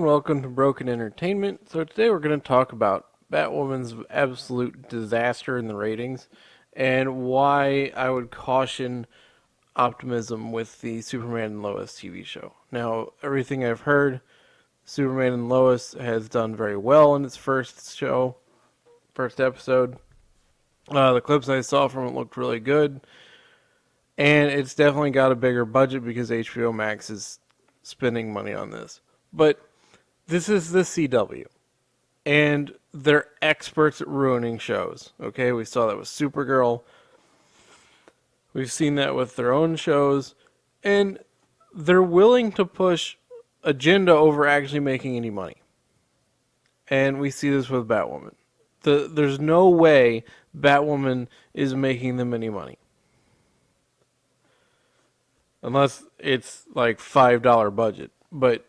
and welcome to Broken Entertainment. So today we're going to talk about Batwoman's absolute disaster in the ratings and why I would caution optimism with the Superman and Lois TV show. Now, everything I've heard, Superman and Lois has done very well in its first episode. The clips I saw from it looked really good, and it's definitely got a bigger budget because HBO Max is spending money on this. But this is the CW, and they're experts at ruining shows. Okay, we saw that with Supergirl. We've seen that with their own shows, and they're willing to push agenda over actually making any money. And we see this with Batwoman. There's no way Batwoman is making them any money. Unless it's like $5 budget. But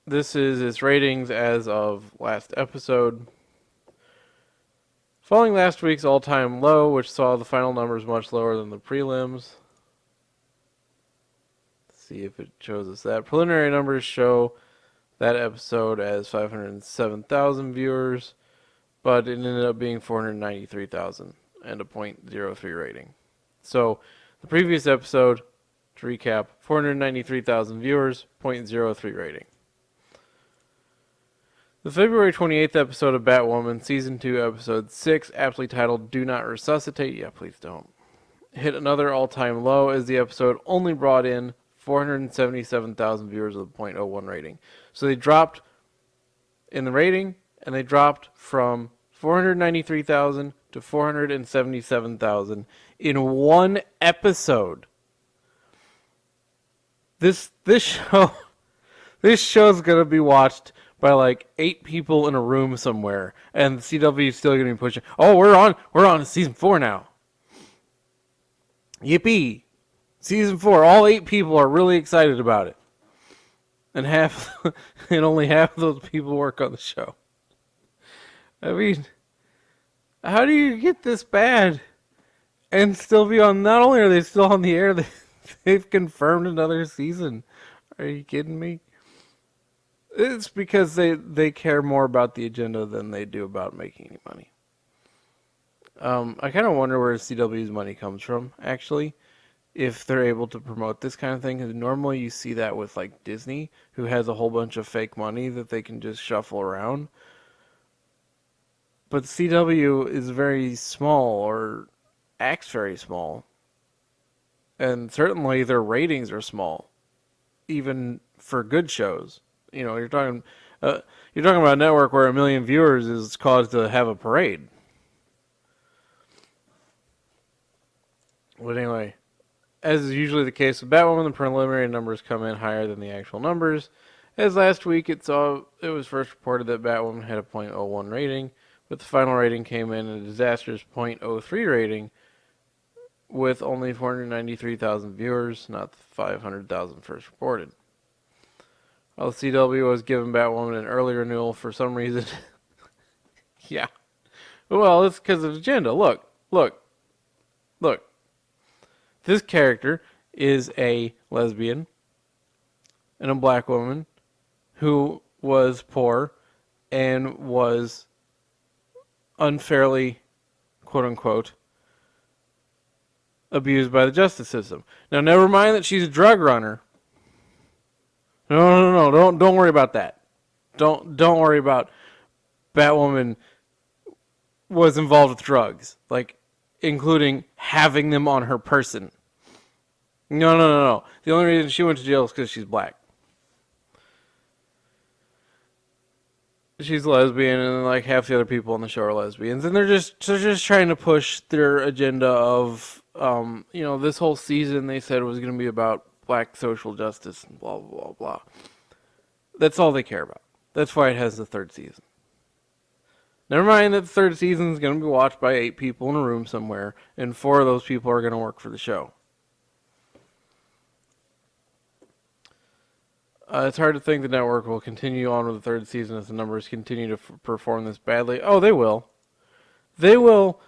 this is its ratings as of last episode. Following last week's all-time low, which saw the final numbers much lower than the prelims. Let's see if it shows us that. Preliminary numbers show that episode as 507,000 viewers, but it ended up being 493,000 and a .03 rating. So the previous episode, to recap, 493,000 viewers, .03 rating. The February 28th episode of Batwoman, Season 2, Episode 6, aptly titled Do Not Resuscitate, yeah, please don't, hit another all-time low as the episode only brought in 477,000 viewers with a .01 rating. So they dropped in the rating, and they dropped from 493,000 to 477,000 in one episode. This show's gonna be watched by like 8 people in a room somewhere, and the CW is still gonna be pushing. Oh, we're on season 4 now. Yippee! Season 4. All 8 people are really excited about it, and only half of those people work on the show. I mean, how do you get this bad and still be on? Not only are they still on the air, they've confirmed another season. Are you kidding me? It's because they care more about the agenda than they do about making any money. I kind of wonder where CW's money comes from, actually, if they're able to promote this kind of thing. Because normally you see that with like Disney, who has a whole bunch of fake money that they can just shuffle around. But CW is very small, or acts very small. And certainly their ratings are small, even for good shows. You know, you're talking about a network where 1 million viewers is caused to have a parade. But anyway, as is usually the case with Batwoman, the preliminary numbers come in higher than the actual numbers. As last week it was first reported that Batwoman had a .01 rating, but the final rating came in a disastrous .03 rating with only 493,000 viewers, not the 500,000 first reported. While the CW was giving Batwoman an early renewal for some reason. Yeah. Well, it's because of agenda. Look. This character is a lesbian and a black woman who was poor and was unfairly, quote-unquote, abused by the justice system. Now, never mind that she's a drug runner. No. Don't worry about that. Don't worry about Batwoman was involved with drugs, like including having them on her person. No. The only reason she went to jail is because she's black. She's lesbian, and like half the other people on the show are lesbians, and they're just trying to push their agenda of this whole season they said was going to be about black social justice and blah, blah, blah, blah. That's all they care about. That's why it has the 3rd season. Never mind that the 3rd season is going to be watched by 8 people in a room somewhere, and 4 of those people are going to work for the show. It's hard to think the network will continue on with the 3rd season if the numbers continue to perform this badly. Oh, they will. They will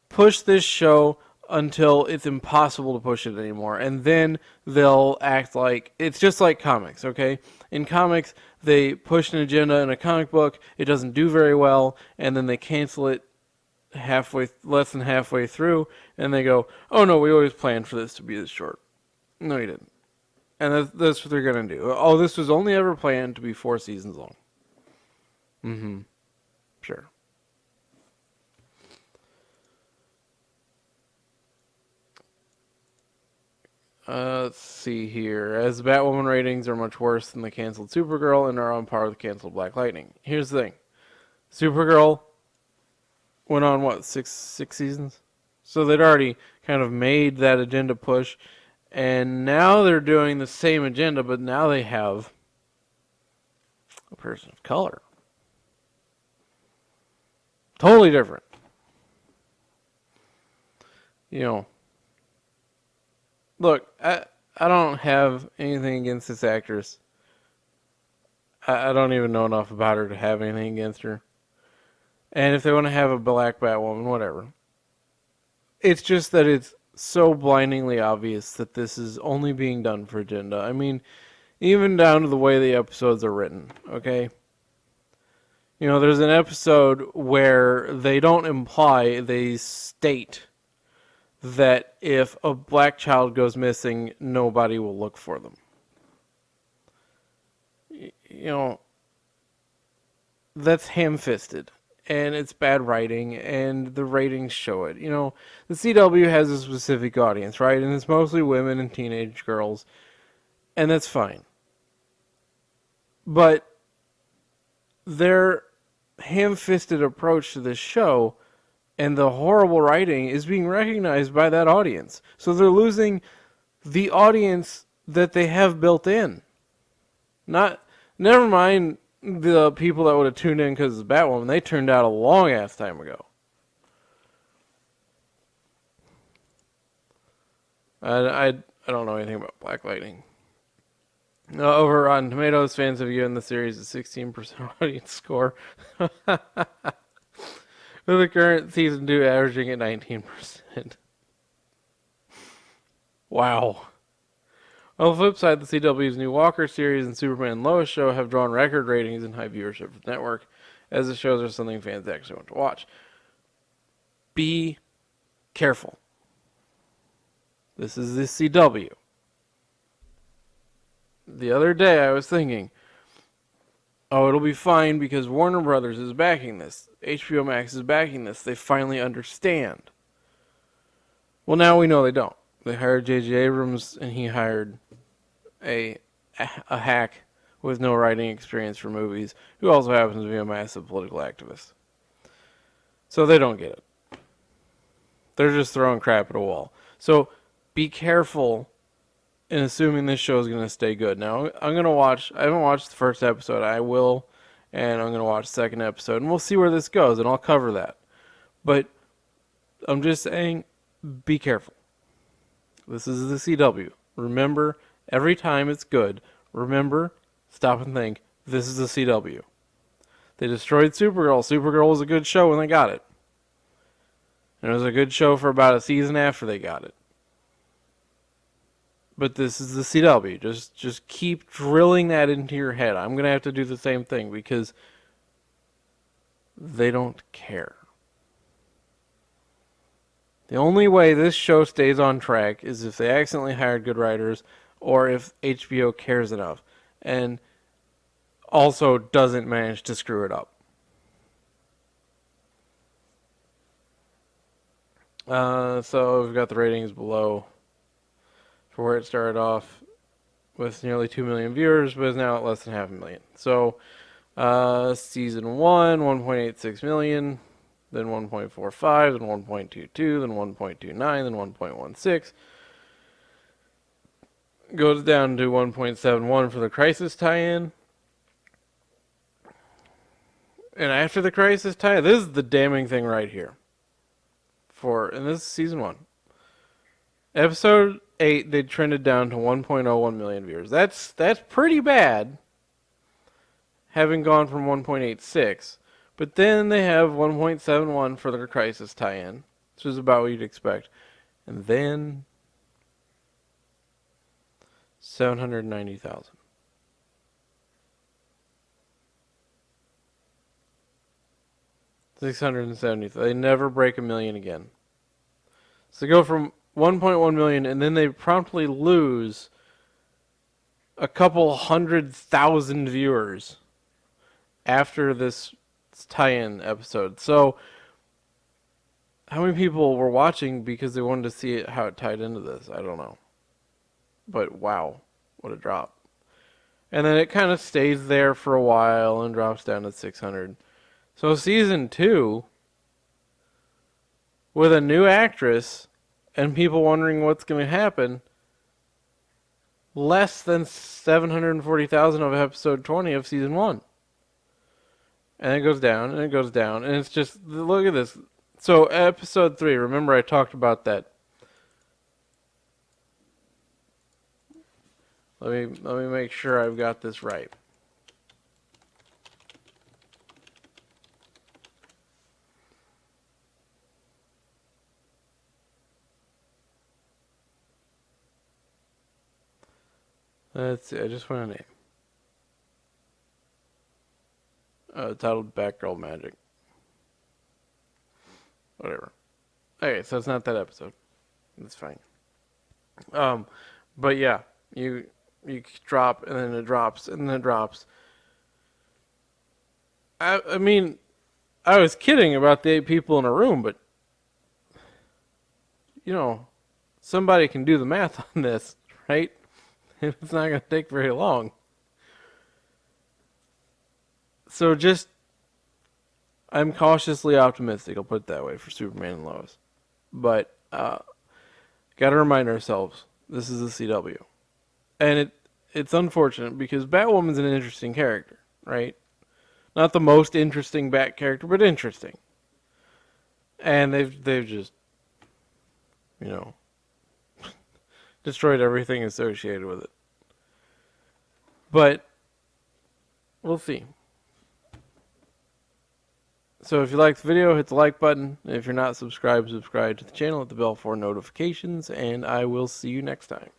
push this show until it's impossible to push it anymore. And then they'll act like it's just like comics, okay? In comics, they push an agenda in a comic book, it doesn't do very well, and then they cancel it less than halfway through, and they go, "Oh no, we always planned for this to be this short." No, you didn't. And that's what they're gonna do. Oh, this was only ever planned to be 4 seasons long. Mm-hmm. Sure. Let's see here. As the Batwoman ratings are much worse than the canceled Supergirl and are on par with the canceled Black Lightning. Here's the thing. Supergirl went on, what, six seasons? So they'd already kind of made that agenda push. And now they're doing the same agenda, but now they have a person of color. Totally different. You know, look, I don't have anything against this actress. I don't even know enough about her to have anything against her. And if they want to have a black Batwoman, whatever. It's just that it's so blindingly obvious that this is only being done for agenda. I mean, even down to the way the episodes are written, okay? You know, there's an episode where they don't imply, they state that if a black child goes missing, nobody will look for them. You know, that's ham-fisted. And it's bad writing, and the ratings show it. You know, the CW has a specific audience, right? And it's mostly women and teenage girls. And that's fine. But their ham-fisted approach to this show and the horrible writing is being recognized by that audience. So they're losing the audience that they have built in. Never mind the people that would have tuned in because it's Batwoman. They turned out a long ass time ago. I don't know anything about Black Lightning. Over on Tomatoes, fans have given the series a 16% audience score. With the current season 2 averaging at 19%. Wow. On the flip side, the CW's new Walker series and Superman and Lois show have drawn record ratings and high viewership for the network, as the shows are something fans actually want to watch. Be careful. This is the CW. The other day I was thinking, oh, it'll be fine because Warner Brothers is backing this. HBO Max is backing this. They finally understand. Well, now we know they don't. They hired J.J. Abrams, and he hired a hack with no writing experience for movies, who also happens to be a massive political activist. So they don't get it. They're just throwing crap at a wall. So be careful in assuming this show is going to stay good. Now, I haven't watched the first episode. I will, and I'm going to watch the second episode, and we'll see where this goes, and I'll cover that. But I'm just saying, be careful. This is the CW. Remember, every time it's good, remember, stop and think, this is the CW. They destroyed Supergirl. Supergirl was a good show when they got it. And it was a good show for about a season after they got it. But this is the CW. Just keep drilling that into your head. I'm going to have to do the same thing because they don't care. The only way this show stays on track is if they accidentally hired good writers or if HBO cares enough and also doesn't manage to screw it up. So we've got the ratings below for where it started off with nearly 2 million viewers, but is now at less than 500,000. So season 1, 1.86 million. Then 1.45, then 1.22, then 1.29, then 1.16. Goes down to 1.71 for the Crisis tie-in. And after the Crisis tie-in, this is the damning thing right here. And this is season 1. Episode 8, they trended down to 1.01 million viewers. That's pretty bad, having gone from 1.86. But then they have 1.71 for their Crisis tie-in, which is about what you'd expect. And then 790,000. 670. They never break a million again. So they go from 1.1 million, and then they promptly lose a couple 100,000 viewers after this tie-in episode. So how many people were watching because they wanted to see it, how it tied into this? I don't know. But wow, what a drop. And then it kind of stays there for a while and drops down to 600. So season 2, with a new actress and people wondering what's going to happen, less than 740,000 of episode 20 of season 1. And it goes down, and it goes down, and it's just, look at this. So episode 3, remember I talked about that. Let me make sure I've got this right. Let's see, I just want a name. Titled Batgirl Magic. Whatever. Okay, so it's not that episode. That's fine. But yeah, you drop, and then it drops, and then it drops. I mean, I was kidding about the 8 people in a room, but you know, somebody can do the math on this, right? It's not going to take very long. So just, I'm cautiously optimistic, I'll put it that way, for Superman and Lois. But, gotta remind ourselves, this is the CW. And it's unfortunate because Batwoman's an interesting character, right? Not the most interesting Bat character, but interesting. And they've just, you know, destroyed everything associated with it. But we'll see. So if you liked the video, hit the like button. And if you're not subscribed, subscribe to the channel, hit the bell for notifications, and I will see you next time.